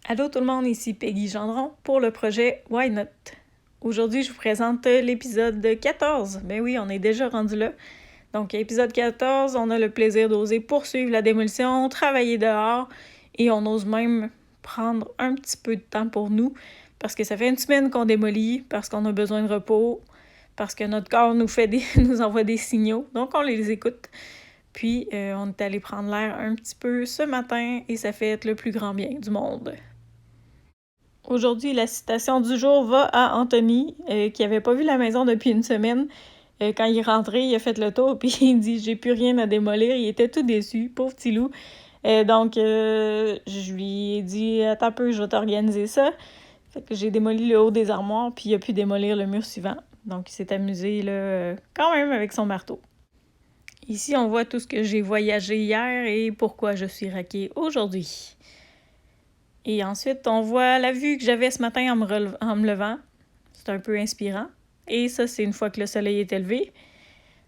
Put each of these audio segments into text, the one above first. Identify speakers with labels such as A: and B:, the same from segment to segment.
A: Allô tout le monde, ici Peggy Gendron pour le projet Why Not. Aujourd'hui, je vous présente l'épisode 14. Ben oui, on est déjà rendu là. Donc, épisode 14, on a le plaisir d'oser poursuivre la démolition, travailler dehors et on ose même prendre un petit peu de temps pour nous parce que ça fait une semaine qu'on démolit, parce qu'on a besoin de repos, parce que notre corps nous envoie des signaux, donc on les écoute. Puis, on est allé prendre l'air un petit peu ce matin et ça fait le plus grand bien du monde. Aujourd'hui, la citation du jour va à Anthony, qui n'avait pas vu la maison depuis une semaine. Quand il est rentré, il a fait le tour, puis il dit « J'ai plus rien à démolir ». Il était tout déçu, pauvre petit loup. Donc, je lui ai dit « Attends un peu, je vais t'organiser ça ». Fait que j'ai démoli le haut des armoires, puis il a pu démolir le mur suivant. Donc, il s'est amusé là, quand même avec son marteau. Ici, on voit tout ce que j'ai voyagé hier et pourquoi je suis raquée aujourd'hui. Et ensuite, on voit la vue que j'avais ce matin en me levant. C'est un peu inspirant. Et ça, c'est une fois que le soleil est élevé.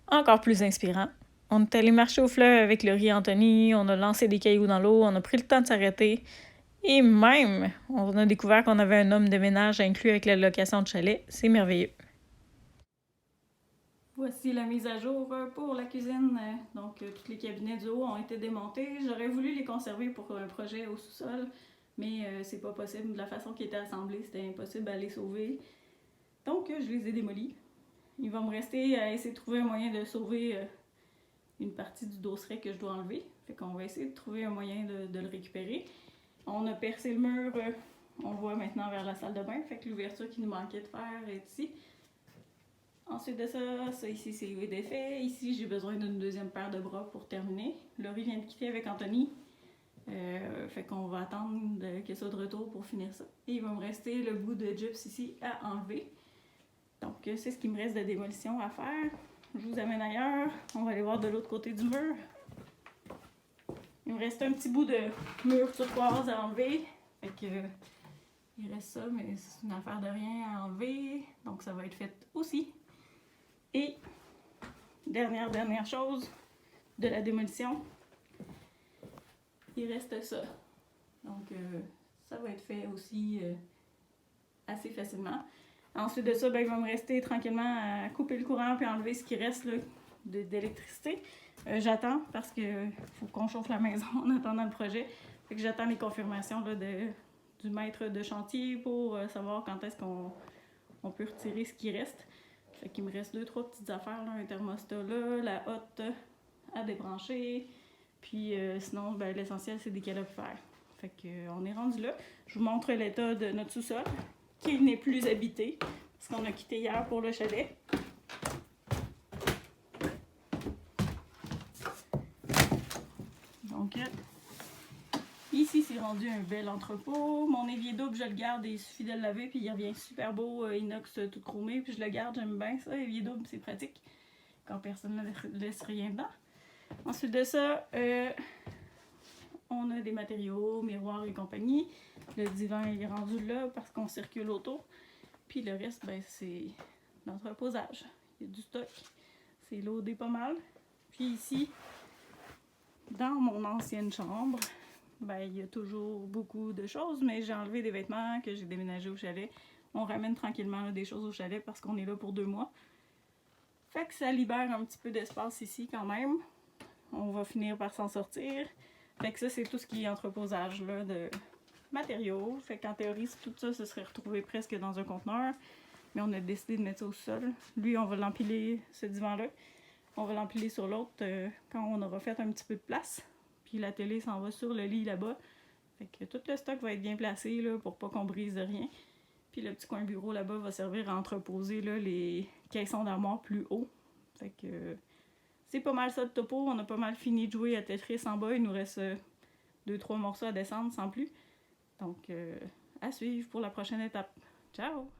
A: Encore plus inspirant. On est allé marcher au fleuve avec Laurie et Anthony. On a lancé des cailloux dans l'eau. On a pris le temps de s'arrêter. Et même, on a découvert qu'on avait un homme de ménage inclus avec la location de chalet. C'est merveilleux. Voici la mise à jour pour la cuisine. Donc, tous les cabinets du haut ont été démontés. J'aurais voulu les conserver pour un projet au sous-sol. Mais c'est pas possible. De la façon qu'ils étaient assemblés, c'était impossible à les sauver. Donc, je les ai démolis. Il va me rester à essayer de trouver un moyen de sauver une partie du dosseret que je dois enlever. Fait qu'on va essayer de trouver un moyen de le récupérer. On a percé le mur, on voit maintenant vers la salle de bain. Fait que l'ouverture qui nous manquait de faire est ici. Ensuite de ça ici c'est défait. Ici, j'ai besoin d'une deuxième paire de bras pour terminer. Laurie vient de quitter avec Anthony. Fait qu'on va attendre qu'elle soit de retour pour finir ça. Et il va me rester le bout de gyps ici à enlever. Donc, c'est ce qui me reste de démolition à faire. Je vous amène ailleurs. On va aller voir de l'autre côté du mur. Il me reste un petit bout de mur turquoise à enlever. Fait que, il reste ça, mais c'est une affaire de rien à enlever. Donc, ça va être fait aussi. Et, dernière chose de la démolition. Il reste ça. Donc, ça va être fait aussi assez facilement. Ensuite de ça, il va me rester tranquillement à couper le courant puis enlever ce qui reste là, d'électricité. J'attends parce qu'il faut qu'on chauffe la maison en attendant le projet. Fait que j'attends les confirmations là, du maître de chantier pour savoir quand est-ce qu'on peut retirer ce qui reste. Fait qu'il me reste 2-3 petites affaires, là, un thermostat là, la hotte à débrancher. Puis sinon, l'essentiel, c'est des calorifères. Fait qu'on est rendu là. Je vous montre l'état de notre sous-sol, qui n'est plus habité, parce qu'on a quitté hier pour le chalet. Donc, ici, c'est rendu un bel entrepôt. Mon évier double, je le garde et il suffit de le laver, puis il revient super beau, inox tout chromé, puis je le garde, j'aime bien ça. Évier double, c'est pratique, quand personne ne laisse rien dedans. Ensuite de ça, on a des matériaux, miroirs et compagnie. Le divan il est rendu là parce qu'on circule autour. Puis le reste, c'est l'entreposage. Il y a du stock. C'est loadé pas mal. Puis ici, dans mon ancienne chambre, il y a toujours beaucoup de choses, mais j'ai enlevé des vêtements que j'ai déménagés au chalet. On ramène tranquillement là, des choses au chalet parce qu'on est là pour 2 mois. Fait que ça libère un petit peu d'espace ici quand même. On va finir par s'en sortir. Fait que ça, c'est tout ce qui est entreposage là, de matériaux. Fait qu'en théorie, tout ça se serait retrouvé presque dans un conteneur. Mais on a décidé de mettre ça au sol. Lui, on va l'empiler, ce divan-là. On va l'empiler sur l'autre quand on aura fait un petit peu de place. Puis la télé s'en va sur le lit là-bas. Fait que tout le stock va être bien placé là, pour pas qu'on brise rien. Puis le petit coin bureau là-bas va servir à entreposer là, les caissons d'armoire plus haut. Fait que c'est pas mal ça de topo. On a pas mal fini de jouer à Tetris en bas. Il nous reste 2-3 morceaux à descendre sans plus. Donc, à suivre pour la prochaine étape. Ciao!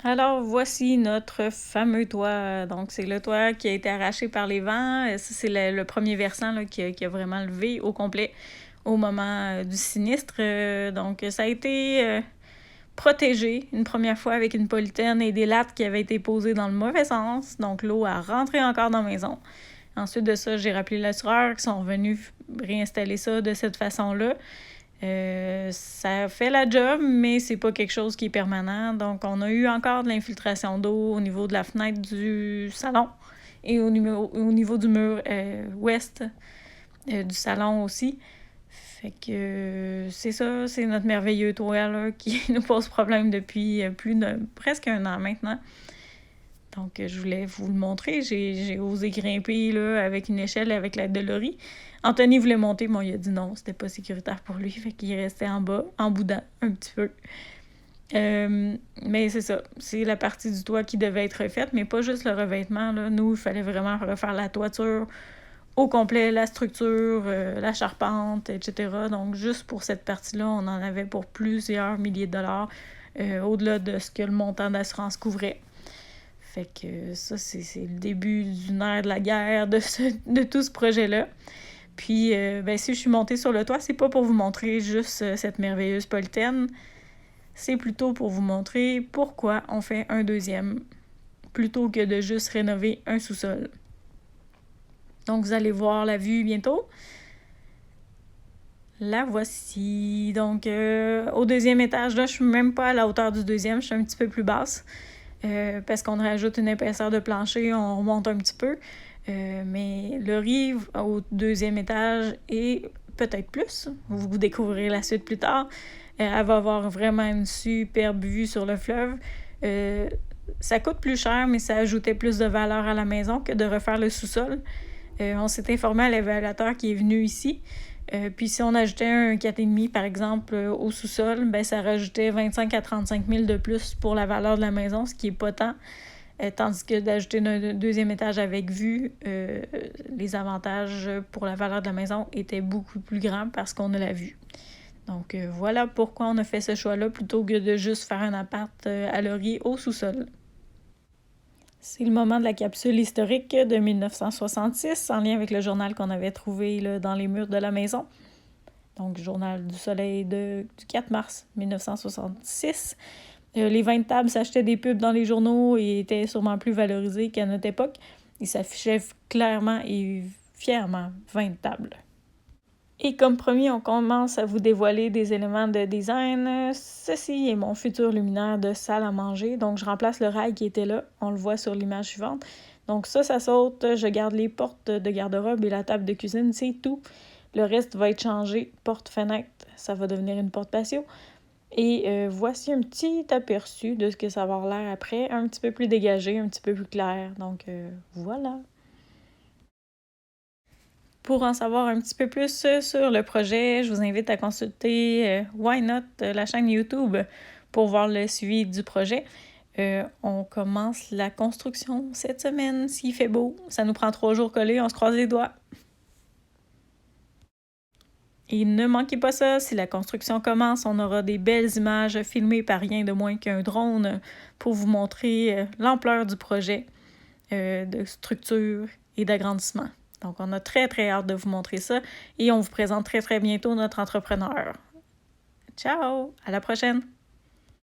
A: Alors, voici notre fameux toit. Donc, c'est le toit qui a été arraché par les vents. Ça, c'est le premier versant là, qui a vraiment levé au complet au moment du sinistre. Donc, ça a été protégé une première fois avec une polythène et des lattes qui avaient été posées dans le mauvais sens. Donc, l'eau a rentré encore dans la maison. Ensuite de ça, j'ai rappelé l'assureur qui sont revenus réinstaller ça de cette façon-là.
B: Ça fait la job, mais c'est pas quelque chose qui est permanent. Donc, on a eu encore de l'infiltration d'eau au niveau de la fenêtre du salon et au niveau du mur ouest du salon aussi. Fait que c'est ça, c'est notre merveilleux toit là, qui nous pose problème depuis presque 1 an maintenant. Donc, je voulais vous le montrer. J'ai osé grimper là, avec une échelle avec l'aide de Laurie. Anthony voulait monter, mais il a dit non, c'était pas sécuritaire pour lui. Fait qu'il restait en bas, en boudant un petit peu. Mais c'est ça, c'est la partie du toit qui devait être refaite, mais pas juste le revêtement. Là. Nous, il fallait vraiment refaire la toiture au complet, la structure, la charpente, etc. Donc, juste pour cette partie-là, on en avait pour plusieurs milliers de dollars, au-delà de ce que le montant d'assurance couvrait. Fait que ça, c'est le début du nerf de la guerre de tout ce projet-là. Puis, si je suis montée sur le toit, c'est pas pour vous montrer juste cette merveilleuse politaine. C'est plutôt pour vous montrer pourquoi on fait un deuxième, plutôt que de juste rénover un sous-sol. Donc, vous allez voir la vue bientôt. La voici. Donc, au 2e étage, là, je suis même pas à la hauteur du 2e, je suis un petit peu plus basse. Parce qu'on rajoute une épaisseur de plancher, on remonte un petit peu. Mais le rive au 2e étage et peut-être plus, vous découvrirez la suite plus tard. Elle va avoir vraiment une superbe vue sur le fleuve. Ça coûte plus cher, mais ça ajoutait plus de valeur à la maison que de refaire le sous-sol. On s'est informé à l'évaluateur qui est venu ici. Puis si on ajoutait un 4,5 par exemple au sous-sol, ça rajoutait 25 à 35 000 de plus pour la valeur de la maison, ce qui n'est pas tant. Tandis que d'ajouter un 2e étage avec vue, les avantages pour la valeur de la maison étaient beaucoup plus grands parce qu'on a la vue. Donc voilà pourquoi on a fait ce choix-là plutôt que de juste faire un appart à Laurier au sous-sol. C'est le moment de la capsule historique de 1966, en lien avec le journal qu'on avait trouvé là, dans les murs de la maison. Donc, Journal du Soleil du 4 mars 1966. Les 20 tables s'achetaient des pubs dans les journaux et étaient sûrement plus valorisées qu'à notre époque. Il s'affichait clairement et fièrement 20 tables. Et comme promis, on commence à vous dévoiler des éléments de design. Ceci est mon futur luminaire de salle à manger. Donc, je remplace le rail qui était là. On le voit sur l'image suivante. Donc, ça saute. Je garde les portes de garde-robe et la table de cuisine. C'est tout. Le reste va être changé. Porte-fenêtre, ça va devenir une porte patio. Et voici un petit aperçu de ce que ça va avoir l'air après. Un petit peu plus dégagé, un petit peu plus clair. Donc, voilà. Pour en savoir un petit peu plus sur le projet, je vous invite à consulter Why Not, la chaîne YouTube, pour voir le suivi du projet. On commence la construction cette semaine, s'il fait beau. Ça nous prend 3 jours collés, on se croise les doigts. Et ne manquez pas ça, si la construction commence, on aura des belles images filmées par rien de moins qu'un drone pour vous montrer l'ampleur du projet, de structure et d'agrandissement. Donc, on a très, très hâte de vous montrer ça et on vous présente très, très bientôt notre entrepreneur. Ciao! À la prochaine!